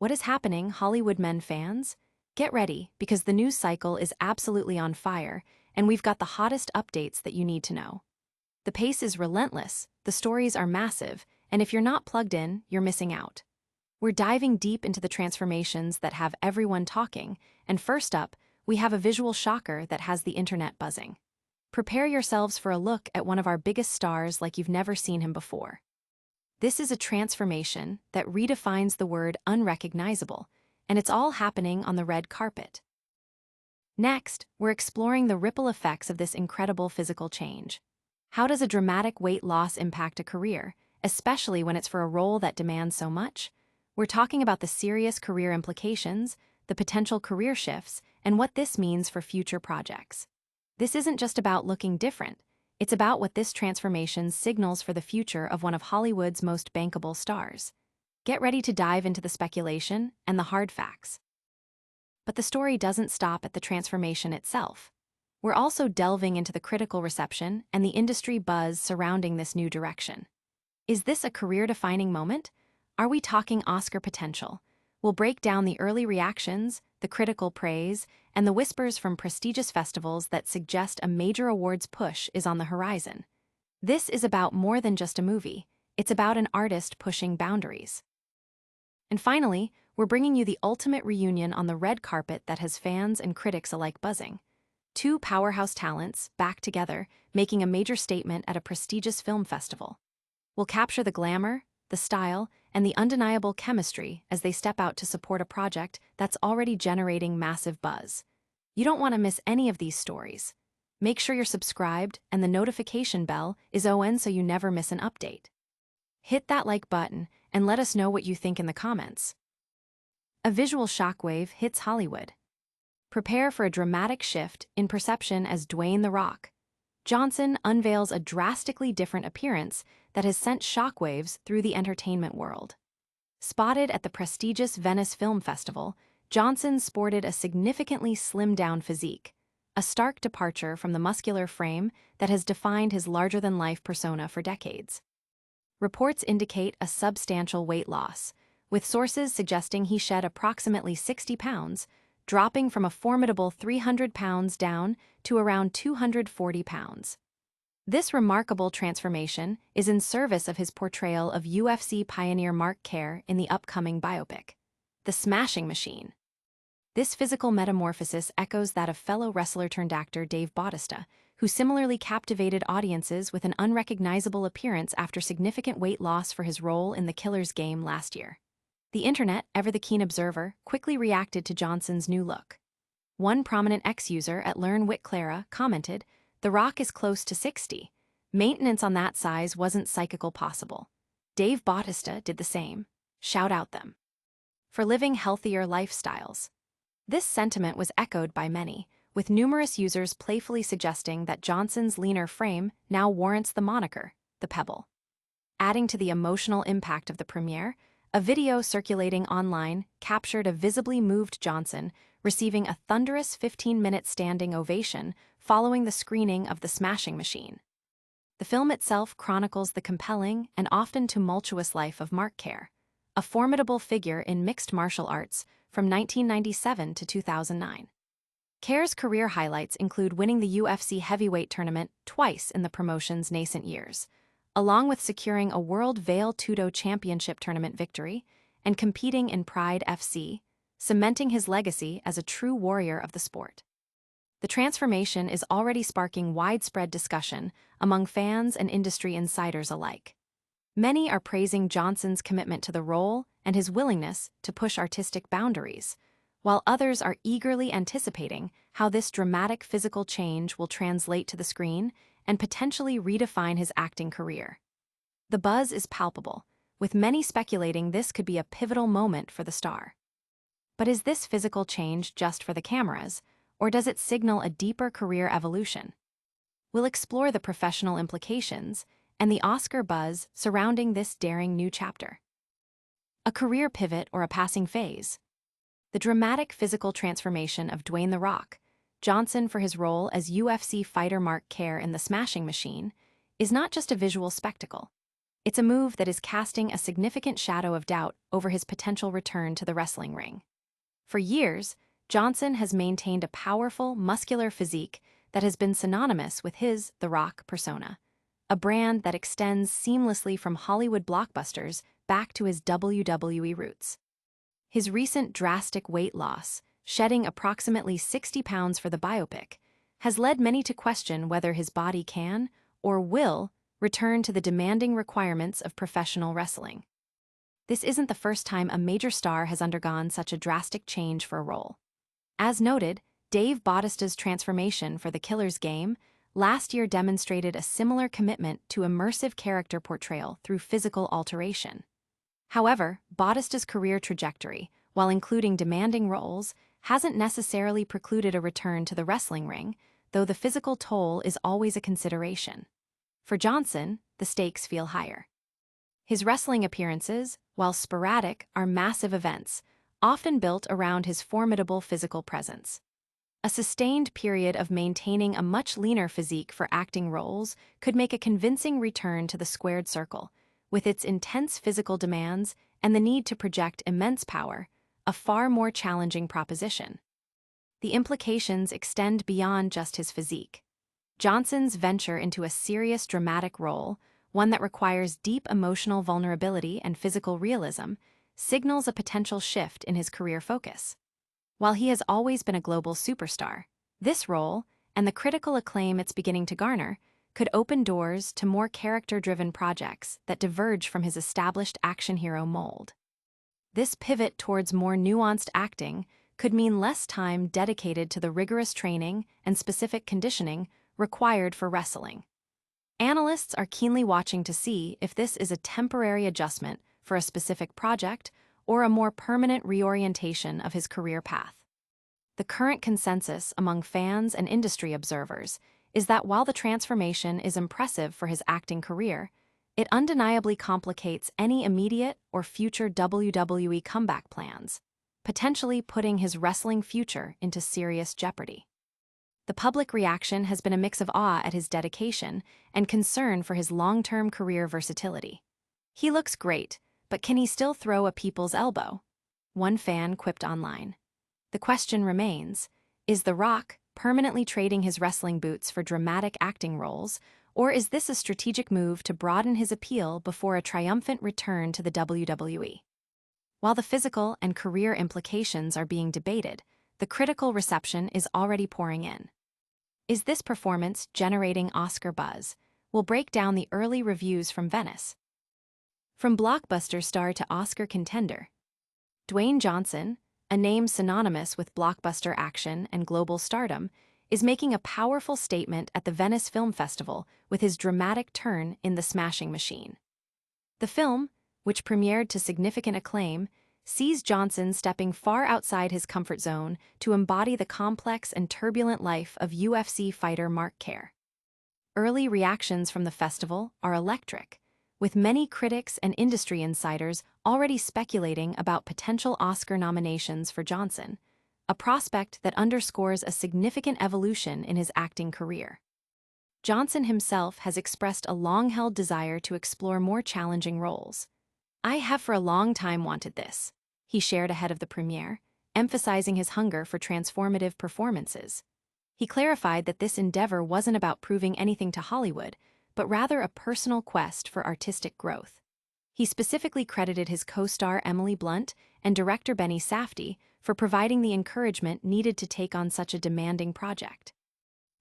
What is happening, Hollywood men fans? Get ready, because the news cycle is absolutely on fire, and we've got the hottest updates that you need to know. The pace is relentless, the stories are massive, and if you're not plugged in, you're missing out. We're diving deep into the transformations that have everyone talking, and first up, we have a visual shocker that has the internet buzzing. Prepare yourselves for a look at one of our biggest stars like you've never seen him before. This is a transformation that redefines the word unrecognizable, and it's all happening on the red carpet. Next, we're exploring the ripple effects of this incredible physical change. How does a dramatic weight loss impact a career, especially when it's for a role that demands so much? We're talking about the serious career implications, the potential career shifts, and what this means for future projects. This isn't just about looking different. It's about what this transformation signals for the future of one of Hollywood's most bankable stars. Get ready to dive into the speculation and the hard facts. But the story doesn't stop at the transformation itself. We're also delving into the critical reception and the industry buzz surrounding this new direction. Is this a career-defining moment? Are we talking Oscar potential? We'll break down the early reactions, the critical praise, and the whispers from prestigious festivals that suggest a major awards push is on the horizon. This is about more than just a movie. It's about an artist pushing boundaries. And finally, we're bringing you the ultimate reunion on the red carpet that has fans and critics alike buzzing. Two powerhouse talents back together, making a major statement at a prestigious film festival. We'll capture the glamour, the style, and the undeniable chemistry as they step out to support a project that's already generating massive buzz. You don't want to miss any of these stories. Make sure you're subscribed and the notification bell is on so you never miss an update. Hit that like button and let us know what you think in the comments. A visual shockwave hits Hollywood. Prepare for a dramatic shift in perception as Dwayne The Rock Johnson unveils a drastically different appearance that has sent shockwaves through the entertainment world. Spotted at the prestigious Venice Film Festival, Johnson sported a significantly slimmed-down physique, a stark departure from the muscular frame that has defined his larger-than-life persona for decades. Reports indicate a substantial weight loss, with sources suggesting he shed approximately 60 pounds, dropping from a formidable 300 pounds down to around 240 pounds. This remarkable transformation is in service of his portrayal of UFC pioneer Mark Kerr in the upcoming biopic, The Smashing Machine. This physical metamorphosis echoes that of fellow wrestler-turned-actor Dave Bautista, who similarly captivated audiences with an unrecognizable appearance after significant weight loss for his role in The Killer's Game last year. The internet, ever the keen observer, quickly reacted to Johnson's new look. One prominent ex-user at Learn Wit Clara commented, "The Rock is close to 60. Maintenance on that size wasn't psychical possible." Dave Bautista did the same. Shout out them. For living healthier lifestyles. This sentiment was echoed by many, with numerous users playfully suggesting that Johnson's leaner frame now warrants the moniker, the Pebble. Adding to the emotional impact of the premiere, a video circulating online captured a visibly moved Johnson receiving a thunderous 15-minute standing ovation following the screening of The Smashing Machine. The film itself chronicles the compelling and often tumultuous life of Mark Kerr, a formidable figure in mixed martial arts from 1997 to 2009. Kerr's career highlights include winning the UFC heavyweight tournament twice in the promotion's nascent years, along with securing a World Vale Tudo Championship tournament victory and competing in Pride FC, cementing his legacy as a true warrior of the sport. The transformation is already sparking widespread discussion among fans and industry insiders alike. Many are praising Johnson's commitment to the role and his willingness to push artistic boundaries, while others are eagerly anticipating how this dramatic physical change will translate to the screen and potentially redefine his acting career. The buzz is palpable, with many speculating this could be a pivotal moment for the star. But is this physical change just for the cameras, or does it signal a deeper career evolution? We'll explore the professional implications and the Oscar buzz surrounding this daring new chapter. A career pivot or a passing phase? The dramatic physical transformation of Dwayne The Rock Johnson for his role as UFC fighter Mark Kerr in The Smashing Machine is not just a visual spectacle. It's a move that is casting a significant shadow of doubt over his potential return to the wrestling ring. For years, Johnson has maintained a powerful, muscular physique that has been synonymous with his The Rock persona, a brand that extends seamlessly from Hollywood blockbusters back to his WWE roots. His recent drastic weight loss, shedding approximately 60 pounds for the biopic, has led many to question whether his body can, or will, return to the demanding requirements of professional wrestling. This isn't the first time a major star has undergone such a drastic change for a role. As noted, Dave Bautista's transformation for The Killer's Game last year demonstrated a similar commitment to immersive character portrayal through physical alteration. However, Bautista's career trajectory, while including demanding roles, hasn't necessarily precluded a return to the wrestling ring, though the physical toll is always a consideration. For Johnson, the stakes feel higher. His wrestling appearances, while sporadic, are massive events, often built around his formidable physical presence. A sustained period of maintaining a much leaner physique for acting roles could make a convincing return to the squared circle, with its intense physical demands and the need to project immense power, a far more challenging proposition. The implications extend beyond just his physique. Johnson's venture into a serious dramatic role, one that requires deep emotional vulnerability and physical realism, signals a potential shift in his career focus. While he has always been a global superstar, this role, and the critical acclaim it's beginning to garner, could open doors to more character-driven projects that diverge from his established action hero mold. This pivot towards more nuanced acting could mean less time dedicated to the rigorous training and specific conditioning required for wrestling. Analysts are keenly watching to see if this is a temporary adjustment for a specific project or a more permanent reorientation of his career path. The current consensus among fans and industry observers is that while the transformation is impressive for his acting career, it undeniably complicates any immediate or future WWE comeback plans, potentially putting his wrestling future into serious jeopardy. The public reaction has been a mix of awe at his dedication and concern for his long-term career versatility. "He looks great, but can he still throw a people's elbow?" One fan quipped online. The question remains, is The Rock permanently trading his wrestling boots for dramatic acting roles, or is this a strategic move to broaden his appeal before a triumphant return to the WWE? While the physical and career implications are being debated, the critical reception is already pouring in. Is this performance generating Oscar buzz? We'll break down the early reviews from Venice. From blockbuster star to Oscar contender, Dwayne Johnson, a name synonymous with blockbuster action and global stardom, is making a powerful statement at the Venice Film Festival with his dramatic turn in The Smashing Machine. The film, which premiered to significant acclaim, sees Johnson stepping far outside his comfort zone to embody the complex and turbulent life of UFC fighter Mark Kerr. Early reactions from the festival are electric, with many critics and industry insiders already speculating about potential Oscar nominations for Johnson, a prospect that underscores a significant evolution in his acting career. Johnson himself has expressed a long-held desire to explore more challenging roles. "I have for a long time wanted this," he shared ahead of the premiere, emphasizing his hunger for transformative performances. He clarified that this endeavor wasn't about proving anything to Hollywood, but rather a personal quest for artistic growth. He specifically credited his co-star Emily Blunt and director Benny Safdie for providing the encouragement needed to take on such a demanding project.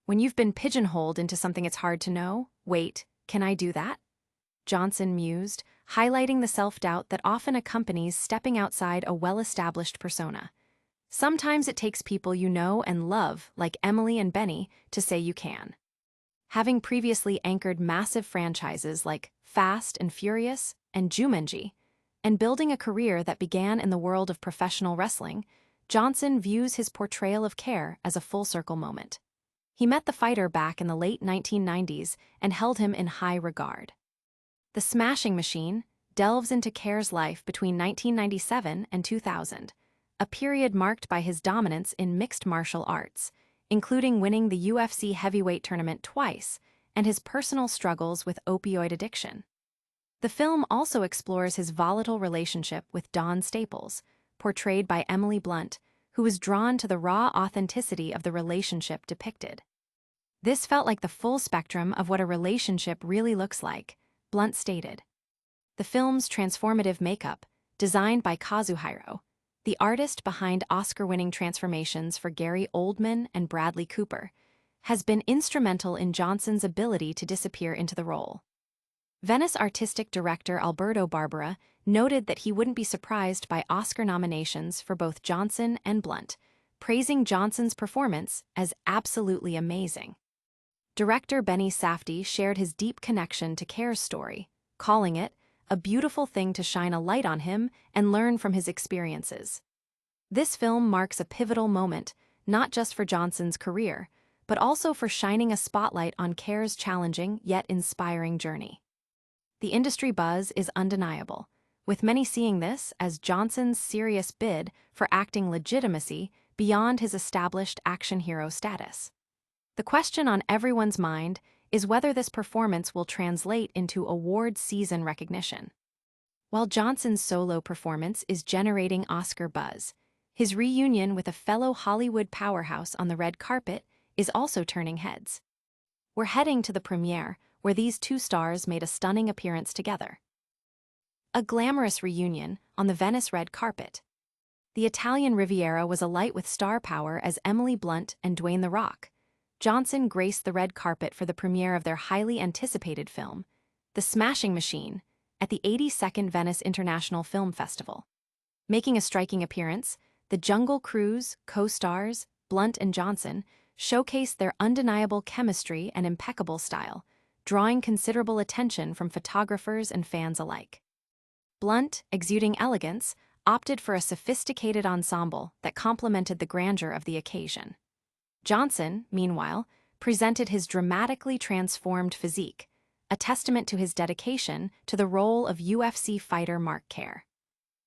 "When you've been pigeonholed into something, it's hard to know, wait, can I do that?" Johnson mused, highlighting the self-doubt that often accompanies stepping outside a well-established persona. "Sometimes it takes people you know and love, like Emily and Benny, to say you can." Having previously anchored massive franchises like Fast and Furious and Jumanji, and building a career that began in the world of professional wrestling, Johnson views his portrayal of Kerr as a full-circle moment. He met the fighter back in the late 1990s and held him in high regard. The Smashing Machine delves into Kerr's life between 1997 and 2000, a period marked by his dominance in mixed martial arts, including winning the UFC heavyweight tournament twice, and his personal struggles with opioid addiction. The film also explores his volatile relationship with Dawn Staples, portrayed by Emily Blunt, who was drawn to the raw authenticity of the relationship depicted. This felt like the full spectrum of what a relationship really looks like, Blunt stated. The film's transformative makeup, designed by Kazuhiro, the artist behind Oscar-winning transformations for Gary Oldman and Bradley Cooper, has been instrumental in Johnson's ability to disappear into the role. Venice artistic director Alberto Barbera noted that he wouldn't be surprised by Oscar nominations for both Johnson and Blunt, praising Johnson's performance as absolutely amazing. Director Benny Safdie shared his deep connection to Kerr's story, calling it a beautiful thing to shine a light on him and learn from his experiences. This film marks a pivotal moment, not just for Johnson's career, but also for shining a spotlight on Kerr's challenging yet inspiring journey. The industry buzz is undeniable, with many seeing this as Johnson's serious bid for acting legitimacy beyond his established action hero status. The question on everyone's mind is whether this performance will translate into award season recognition. While Johnson's solo performance is generating Oscar buzz, his reunion with a fellow Hollywood powerhouse on the red carpet is also turning heads. We're heading to the premiere, where these two stars made a stunning appearance together. A glamorous reunion on the Venice red carpet. The Italian Riviera was alight with star power as Emily Blunt and Dwayne The Rock Johnson graced the red carpet for the premiere of their highly anticipated film, The Smashing Machine, at the 82nd Venice International Film Festival. Making a striking appearance, the Jungle Cruise co-stars, Blunt and Johnson, showcased their undeniable chemistry and impeccable style, drawing considerable attention from photographers and fans alike. Blunt, exuding elegance, opted for a sophisticated ensemble that complemented the grandeur of the occasion. Johnson, meanwhile, presented his dramatically transformed physique, a testament to his dedication to the role of UFC fighter Mark Kerr.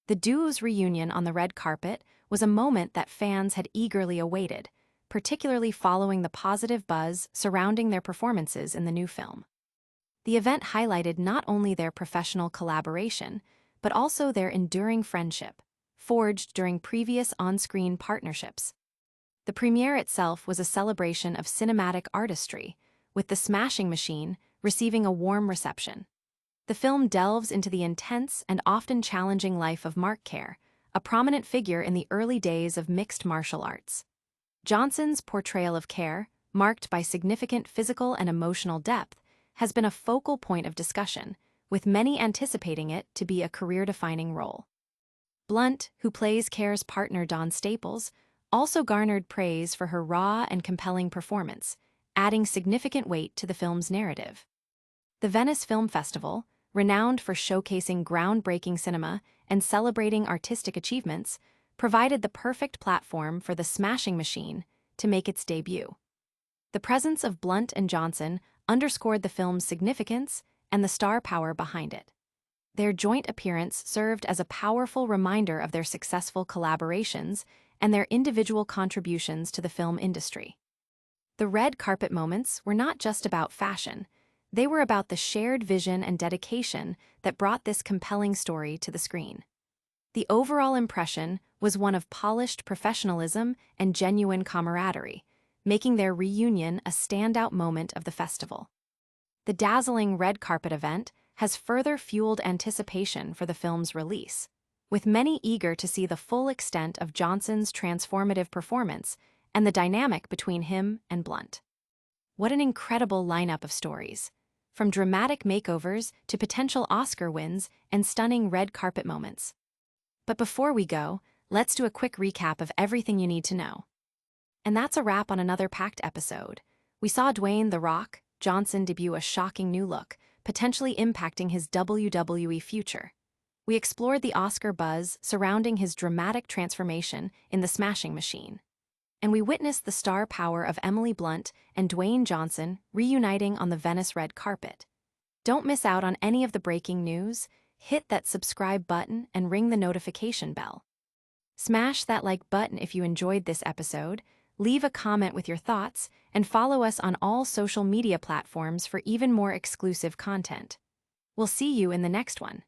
The duo's reunion on the red carpet was a moment that fans had eagerly awaited, particularly following the positive buzz surrounding their performances in the new film. The event highlighted not only their professional collaboration, but also their enduring friendship, forged during previous on-screen partnerships. The premiere itself was a celebration of cinematic artistry, with The Smashing Machine receiving a warm reception. The film delves into the intense and often challenging life of Mark Kerr, a prominent figure in the early days of mixed martial arts. Johnson's portrayal of Kerr, marked by significant physical and emotional depth, has been a focal point of discussion, with many anticipating it to be a career-defining role. Blunt, who plays Kerr's partner Dawn Staples, also garnered praise for her raw and compelling performance, adding significant weight to the film's narrative. The Venice Film Festival, renowned for showcasing groundbreaking cinema and celebrating artistic achievements, provided the perfect platform for The Smashing Machine to make its debut. The presence of Blunt and Johnson underscored the film's significance and the star power behind it. Their joint appearance served as a powerful reminder of their successful collaborations and their individual contributions to the film industry. The red carpet moments were not just about fashion, they were about the shared vision and dedication that brought this compelling story to the screen. The overall impression was one of polished professionalism and genuine camaraderie, making their reunion a standout moment of the festival. The dazzling red carpet event has further fueled anticipation for the film's release, with many eager to see the full extent of Johnson's transformative performance and the dynamic between him and Blunt. What an incredible lineup of stories, from dramatic makeovers to potential Oscar wins and stunning red carpet moments. But before we go, let's do a quick recap of everything you need to know. And that's a wrap on another packed episode. We saw Dwayne The Rock Johnson debut a shocking new look, potentially impacting his WWE future. We explored the Oscar buzz surrounding his dramatic transformation in The Smashing Machine. And we witnessed the star power of Emily Blunt and Dwayne Johnson reuniting on the Venice red carpet. Don't miss out on any of the breaking news. Hit that subscribe button and ring the notification bell. Smash that like button if you enjoyed this episode, leave a comment with your thoughts, and follow us on all social media platforms for even more exclusive content. We'll see you in the next one.